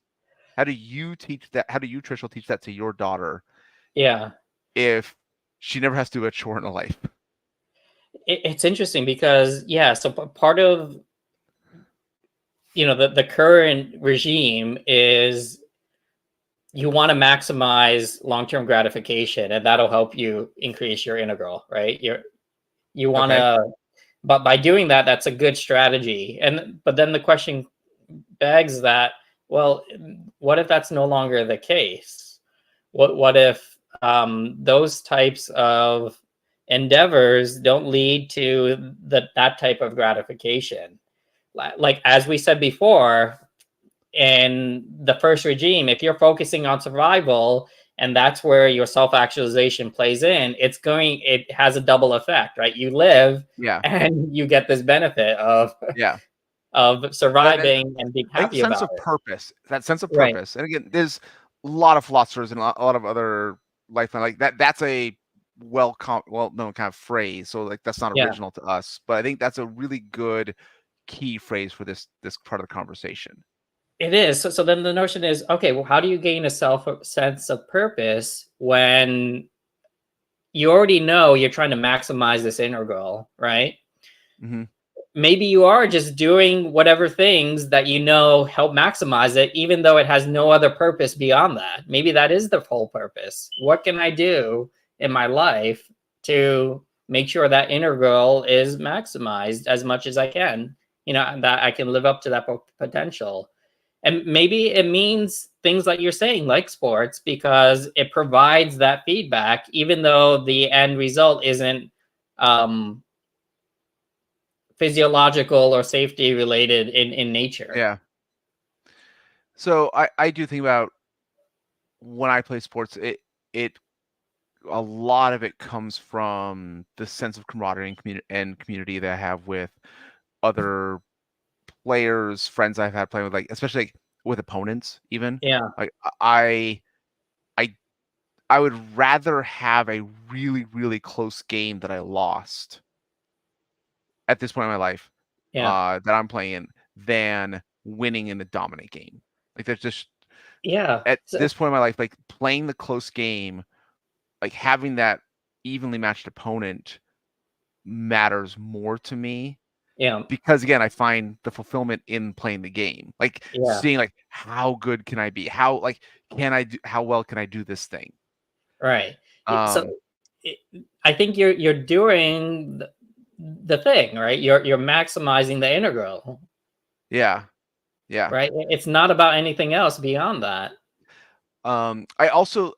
How do you teach that? How do you, Trishul, teach that to your daughter? Yeah, If she never has to do a chore in her life. it's interesting because so part of the current regime is you want to maximize long-term gratification, and that'll help you increase your integral, right? You want to, but by doing that, that's a good strategy. But then the question begs that, well, what if that's no longer the case? What if those types of endeavors don't lead to that type of gratification? Like as we said before, in the first regime, if you're focusing on survival and that's where your self-actualization plays in. It has a double effect, right? You live Yeah. and you get this benefit of Yeah. That surviving and being I think the happy sense about of it. purpose, that sense of Right. purpose, and again, there's a lot of philosophers and a lot of other life like that. That's a well known kind of phrase. So like that's not Yeah. original to us, but I think that's a really good key phrase for this part of the conversation. It is. So then the notion is, okay, well, how do you gain a sense of purpose when you already know you're trying to maximize this inner goal, right? Hmm. Maybe you are just doing whatever things that you know help maximize it, even though it has no other purpose beyond that. Maybe that is the whole purpose. What can I do in my life to make sure that inner goal is maximized as much as I can? That I can live up to that potential. And maybe it means things like you're saying, like sports, because it provides that feedback, even though the end result isn't um, physiological or safety related in nature. Yeah. So I do think about when I play sports, it a lot of it comes from the sense of camaraderie and community that I have with other players, friends I've had playing with, like especially like with opponents, even. Yeah, Like I I would rather have a really, really close game that I lost at this point in my life, yeah, that I'm playing in than winning in a dominant game. Like that's just yeah. at So, this point in my life, like playing the close game, like having that evenly matched opponent matters more to me yeah, because again, I find the fulfillment in playing the game. Like yeah, seeing like how good can I be? How like can I do how well can I do this thing? right. So Um it, I think you're doing the thing, right. You're maximizing the integral, yeah. Yeah. right. It's not about anything else beyond that. I also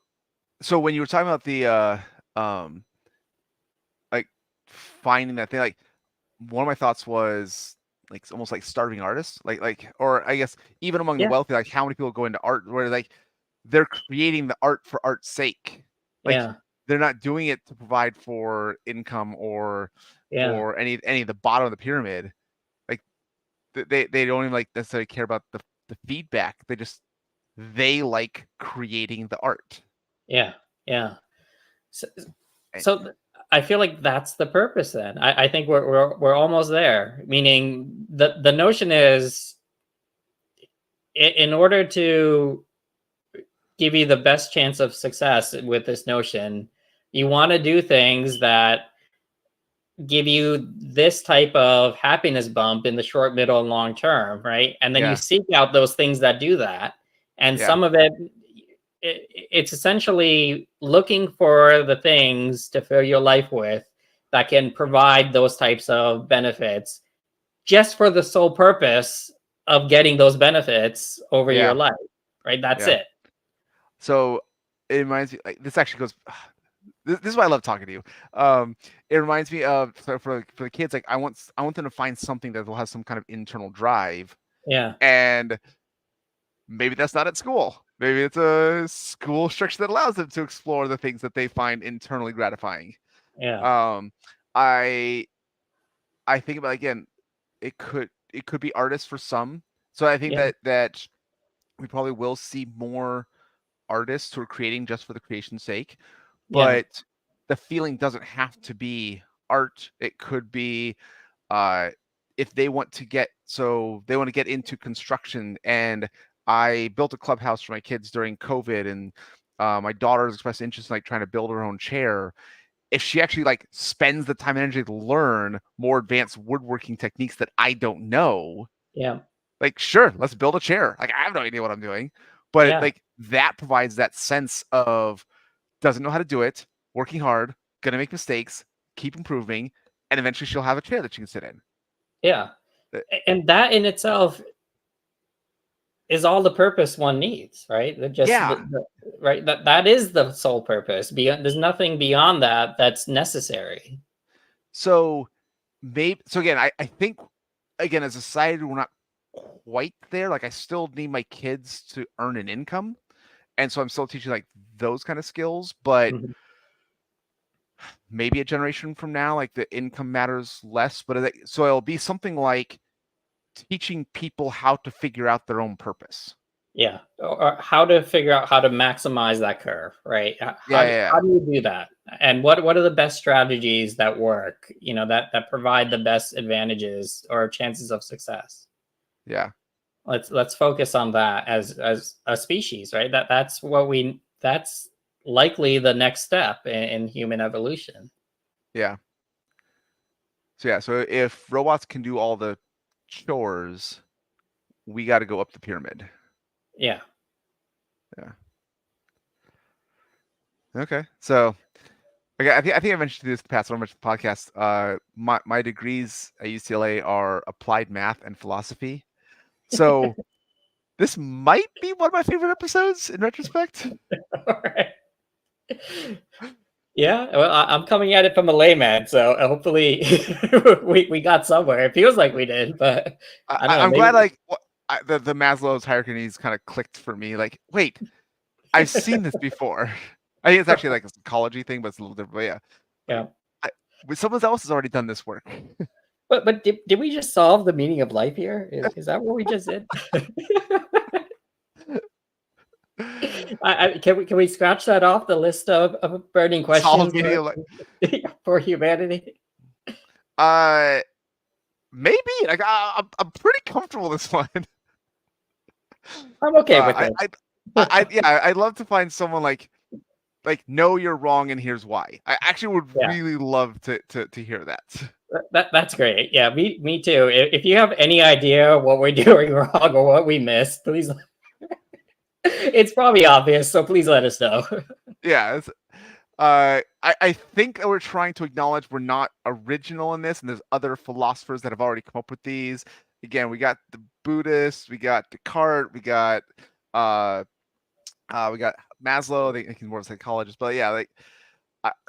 so when you were talking about the um like finding that thing, like one of my thoughts was like almost like starving artists, like or I guess even among the Yeah, wealthy, like how many people go into art where like they're creating the art for art's sake. Like yeah, they're not doing it to provide for income or yeah, for any of the bottom of the pyramid. Like they don't even like necessarily care about the feedback. They like creating the art. yeah, yeah. So, And, so I feel like that's the purpose. Then I think we're almost there. Meaning the notion is, in order to give you the best chance of success with this notion, you want to do things that give you this type of happiness bump in the short, middle, and long term, right? And then you yeah, seek out those things that do that. And yeah, some of it's essentially looking for the things to fill your life with that can provide those types of benefits just for the sole purpose of getting those benefits over your yeah, life, right? That's yeah. it. So it reminds me like this actually goes this is why I love talking to you. It reminds me of so for the kids, like I want them to find something that will have some kind of internal drive, Yeah, and maybe that's not at school. Maybe it's a school structure that allows them to explore the things that they find internally gratifying. yeah, Um, I I think about again, it could be artists for some. So I think yeah, that we probably will see more artists who are creating just for the creation's sake, yeah, but the feeling doesn't have to be art. It could be uh if they want to get into construction, and I built a clubhouse for my kids during COVID, and my daughter has expressed interest in like trying to build her own chair. If she actually like spends the time and energy to learn more advanced woodworking techniques that I don't know, yeah, like sure, let's build a chair. Like I have no idea what I'm doing, but yeah, like that provides that sense of doesn't know how to do it, working hard, gonna make mistakes, keep improving, and eventually she'll have a chair that she can sit in. yeah. Uh, And that in itself is all the purpose one needs, right? Just Yeah. right, that is the sole purpose. Beyond, there's nothing beyond that that's necessary. So maybe so again, I think again as a society we're not quite there. Like I still need my kids to earn an income. and so I'm still teaching like those kind of skills, but Mhm. maybe a generation from now, like the income matters less. But so it'll be something like teaching people how to figure out their own purpose. Yeah, or how to figure out how to maximize that curve, right? Yeah, yeah, How do you do that? And what are the best strategies that work? That provide the best advantages or chances of success. yeah. Let's focus on that as a species, right? That's likely the next step in human evolution. Yeah. So if robots can do all the chores, we got to go up the pyramid. Yeah. Yeah. Okay. So, okay, I think I mentioned this in the past. When I mentioned the podcast. My degrees at UCLA are applied math and philosophy. So this might be one of my favorite episodes in retrospect. All right. Yeah, well, I'm coming at it from a layman, so hopefully we got somewhere. It feels like we did, but I don't know. I'm Maybe glad like the Maslow's hierarchy needs kind of clicked for me. Like, wait, I've seen this before. I think it's actually like a psychology thing, but it's a little different. But yeah, yeah. someone else has already done this work. But did we just solve the meaning of life here? Is that what we just did? Can we scratch that off the list of burning questions Solve meaning of for humanity? Maybe. Like I'm pretty comfortable with this one. I'm okay with it. I'd love to find someone like no, you're wrong, and here's why. I actually would Yeah. really love to hear that. That's great. Yeah, me too. If you have any idea what we're doing wrong or what we missed, please. It's probably obvious, so please let us know. Yeah. I think that we're trying to acknowledge we're not original in this, and there's other philosophers that have already come up with these. Again, we got the Buddhists, we got Descartes, we got Maslow. I think he's more of a psychologist, but yeah, like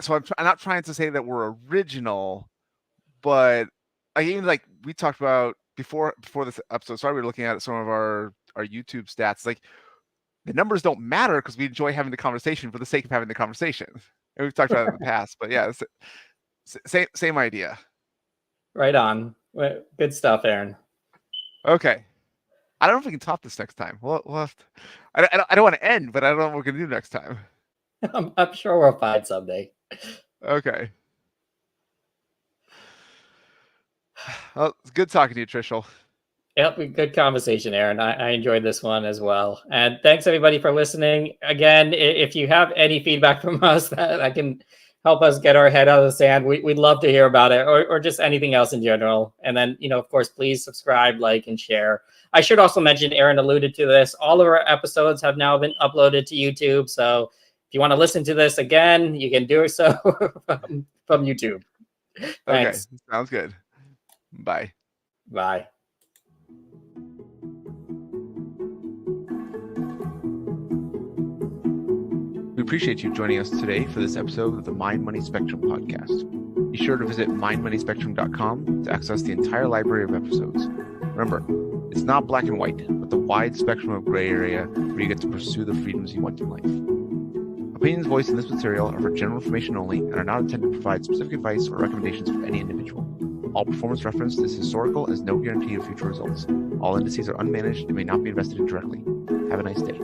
so I'm not trying to say that we're original, but even like we talked about before this episode started, we were looking at some of our YouTube stats. Like the numbers don't matter because we enjoy having the conversation for the sake of having the conversation. And we've talked about it in the past, but yeah, it's same idea. Right on. Good stuff, Aaron. Okay. I don't know if we can top this next time. We'll have to, I don't want to end, but I don't know what we're going to do next time. I'm sure we'll find someday. Okay. Well, it's good talking to you, Trishul. Yep, good conversation, Aaron. I enjoyed this one as well. And thanks everybody for listening. Again, if you have any feedback from us that can help us get our head out of the sand, we'd love to hear about it, or just anything else in general. And then, of course, please subscribe, like, and share. I should also mention, Aaron alluded to this, all of our episodes have now been uploaded to YouTube. So if you want to listen to this again, you can do so from YouTube. Thanks. Okay, sounds good. Bye. Bye. We appreciate you joining us today for this episode of the Mind Money Spectrum podcast. Be sure to visit mindmoneyspectrum.com to access the entire library of episodes. Remember, it's not black and white, but the wide spectrum of gray area where you get to pursue the freedoms you want in life. Opinions voiced in this material are for general information only and are not intended to provide specific advice or recommendations for any individual. All performance referenced is historical and has no guarantee of future results. All indices are unmanaged and may not be invested in directly. Have a nice day.